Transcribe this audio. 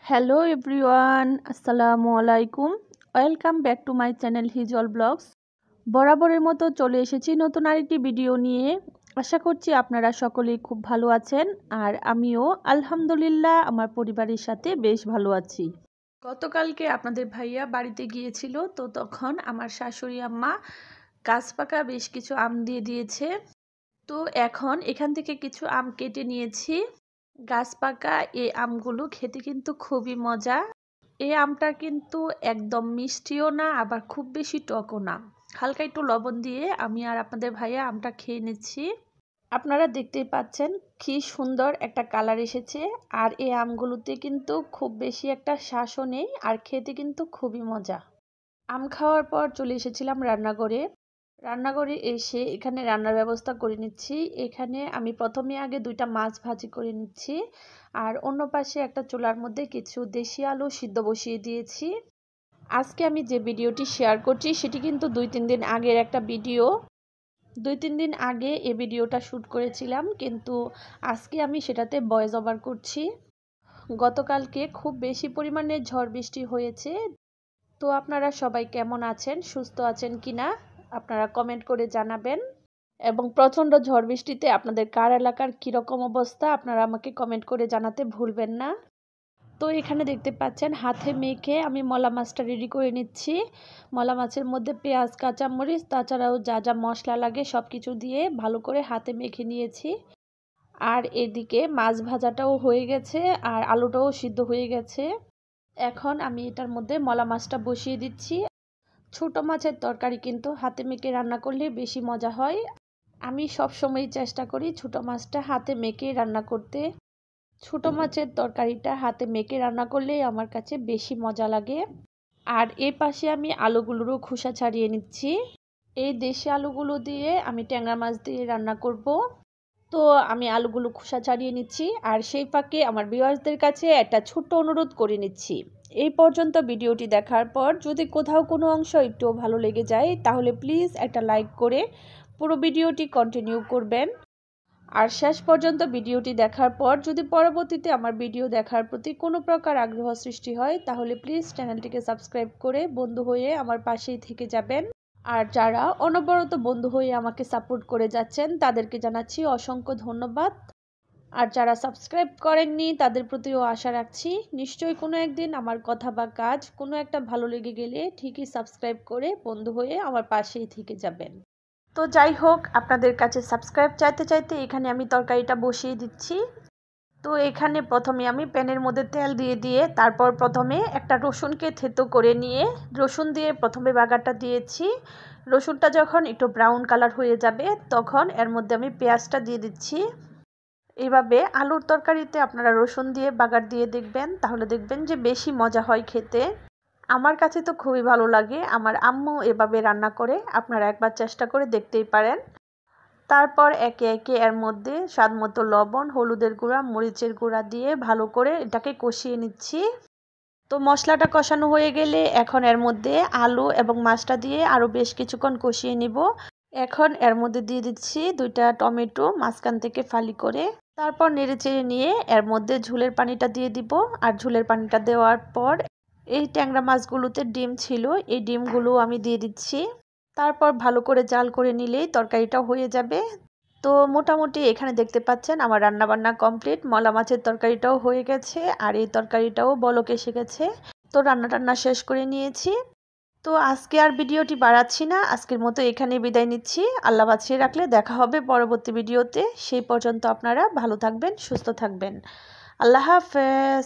Hello everyone, আসসালামু আলাইকুম। Welcome back to my channel Hijal blogs. বরাবরের মতো চলে এসেছি নতুন আরেকটি ভিডিও নিয়ে। আশা করছি আপনারা সকলেই খুব ভালো আছেন, আর আমিও আলহামদুলিল্লাহ আমার পরিবারের সাথে বেশ ভালো আছি। গতকালকে আপনাদের ভাইয়া বাড়িতে গিয়েছিল, তো তখন আমার শাশুড়ি আম্মা গাছ পাকা বেশ কিছু আম দিয়ে দিয়েছে। তো এখন এখান থেকে কিছু আম কেটে নিয়েছি। গাছ পাকা এই আমগুলো খেতে কিন্তু খুবই মজা। এই আমটা কিন্তু একদম মিষ্টিও না, আবার খুব বেশি টকও না। হালকা একটু লবণ দিয়ে আমি আর আপনাদের ভাইয়া আমটা খেয়ে নিচ্ছি। আপনারা দেখতেই পাচ্ছেন কি সুন্দর একটা কালার এসেছে। আর এই আমগুলোতে কিন্তু খুব বেশি একটা শ্বাসও নেই, আর খেতে কিন্তু খুবই মজা। আম খাওয়ার পর চলে এসেছিলাম রান্নাঘরে এসে এখানে রান্নার ব্যবস্থা করে নিচ্ছি। এখানে আমি প্রথমে আগে 2টা মাছ ভাজি করে নিচ্ছি, আর অন্য পাশে একটা চুলার মধ্যে কিছু দেশি আলু সিদ্ধ বসিয়ে দিয়েছি। আজকে আমি যে ভিডিওটি শেয়ার করছি সেটি কিন্তু 2-3 দিন আগের একটা ভিডিও। 2-3 দিন আগে এই ভিডিওটা শ্যুট করেছিলাম, কিন্তু আজকে আমি সেটাতে ভয়েস ওভার করছি। গতকালকে খুব বেশি পরিমাণে ঝড় বৃষ্টি হয়েছে। তো আপনারা সবাই কেমন আছেন, সুস্থ আছেন কিনা আপনারা কমেন্ট করে জানাবেন। এবং প্রচণ্ড ঝড় বৃষ্টিতে আপনাদের কার এলাকার কীরকম অবস্থা আপনারা আমাকে কমেন্ট করে জানাতে ভুলবেন না। তো এখানে দেখতে পাচ্ছেন হাতে মেখে আমি মলা মাছটা রেডি করে নিচ্ছি। মলা মাছের মধ্যে পেঁয়াজ, কাঁচামরিচ, তাছাড়াও যা যা মশলা লাগে সব কিছু দিয়ে ভালো করে হাতে মেখে নিয়েছি। আর এদিকে মাছ ভাজাটাও হয়ে গেছে, আর আলুটাও সিদ্ধ হয়ে গেছে। এখন আমি এটার মধ্যে মলা মাছটা বসিয়ে দিচ্ছি। ছোট মাছের তরকারি কিন্তু হাতে মেখে রান্না করলে বেশি মজা হয়। আমি সবসময় চেষ্টা করি ছোট মাছটা হাতে মেখে রান্না করতে। ছোট মাছের তরকারিটা হাতে মেখে রান্না করলেই আমার কাছে বেশি মজা লাগে। আর এই পাশে আমি আলুগুলোরও খোসা ছাড়িয়ে নিচ্ছি। এই দেশি আলুগুলো দিয়ে আমি ট্যাংরা মাছ দিয়ে রান্না করব। তো আমি আলুগুলো খোসা ছাড়িয়ে নিচ্ছি, আর সেই ফাঁকে আমার ভিউয়ার্সদের কাছে একটা ছোট্ট অনুরোধ করে নিচ্ছি। এই পর্যন্ত ভিডিওটি দেখার পর যদি কোথাও কোনো অংশ একটু ভালো লেগে যায় তাহলে প্লিজ একটা লাইক করে পুরো ভিডিওটি কন্টিনিউ করবেন। আর শেষ পর্যন্ত ভিডিওটি দেখার পর যদি পরবর্তীতে আমার ভিডিও দেখার প্রতি কোনো প্রকার আগ্রহ সৃষ্টি হয় তাহলে প্লিজ চ্যানেলটিকে সাবস্ক্রাইব করে বন্ধু হয়ে আমার পাশেই থেকে যাবেন। আর যারা অনবরত বন্ধু হয়ে আমাকে সাপোর্ট করে যাচ্ছেন তাদেরকে জানাচ্ছি অসংখ্য ধন্যবাদ। আর যারা সাবস্ক্রাইব করেননি তাদের প্রতিও আশা রাখছি নিশ্চয়ই কোনো একদিন আমার কথা বা কাজ কোনো একটা ভালো লেগে গেলে ঠিকই সাবস্ক্রাইব করে বন্ধু হয়ে আমার পাশেই থেকে যাবেন। তো যাই হোক, আপনাদের কাছে সাবস্ক্রাইব চাইতে চাইতে এখানে আমি তরকারিটা বসিয়ে দিচ্ছি। তো এখানে প্রথমে আমি প্যানের মধ্যে তেল দিয়ে তারপর প্রথমে একটা রসুনকে থেতো করে নিয়ে রসুন দিয়ে প্রথমে বাগারটা দিয়েছি। রসুনটা যখন একটু ব্রাউন কালার হয়ে যাবে তখন এর মধ্যে আমি পেঁয়াজটা দিয়ে দিচ্ছি। এইভাবে আলুর তরকারিতে আপনারা রসুন দিয়ে বাগার দিয়ে দেখবেন, তাহলে দেখবেন যে বেশি মজা হয় খেতে। আমার কাছে তো খুবই ভালো লাগে, আমার আম্মু এভাবে রান্না করে, আপনারা একবার চেষ্টা করে দেখতেই পারেন। তারপর একে একে এর মধ্যে স্বাদমতো লবণ, হলুদের গুঁড়া, মরিচের গুঁড়া দিয়ে ভালো করে এটাকে কষিয়ে নিচ্ছি। তো মশলাটা কষানো হয়ে গেলে এখন এর মধ্যে আলু এবং মাছটা দিয়ে আরও বেশ কিছুক্ষণ কষিয়ে নিব। এখন এর মধ্যে দিয়ে দিচ্ছি 2টা টমেটো মাঝখান থেকে ফালি করে। তারপর নেড়েচেড়ে নিয়ে এর মধ্যে ঝোলের পানিটা দিয়ে দিব। আর ঝোলের পানিটা দেওয়ার পর এই ট্যাংরা মাছগুলোতে ডিম ছিল, এই ডিমগুলো আমি দিয়ে দিচ্ছি। তারপর ভালো করে জাল করে নিলেই তরকারিটা হয়ে যাবে। তো মোটামুটি এখানে দেখতে পাচ্ছেন আমার রান্নাবান্না কমপ্লিট। মলা মাছের তরকারিটাও হয়ে গেছে, আর এই তরকারিটাও বলক এসে গেছে। তো রান্না শেষ করে নিয়েছি। তো আজকে আর ভিডিওটি বাড়াচ্ছি না, আজকের মতো এখানেই বিদায় নিচ্ছি। আল্লাহ বাঁচিয়ে রাখলে দেখা হবে পরবর্তী ভিডিওতে। সেই পর্যন্ত আপনারা ভালো থাকবেন, সুস্থ থাকবেন। আল্লাহ হাফেজ।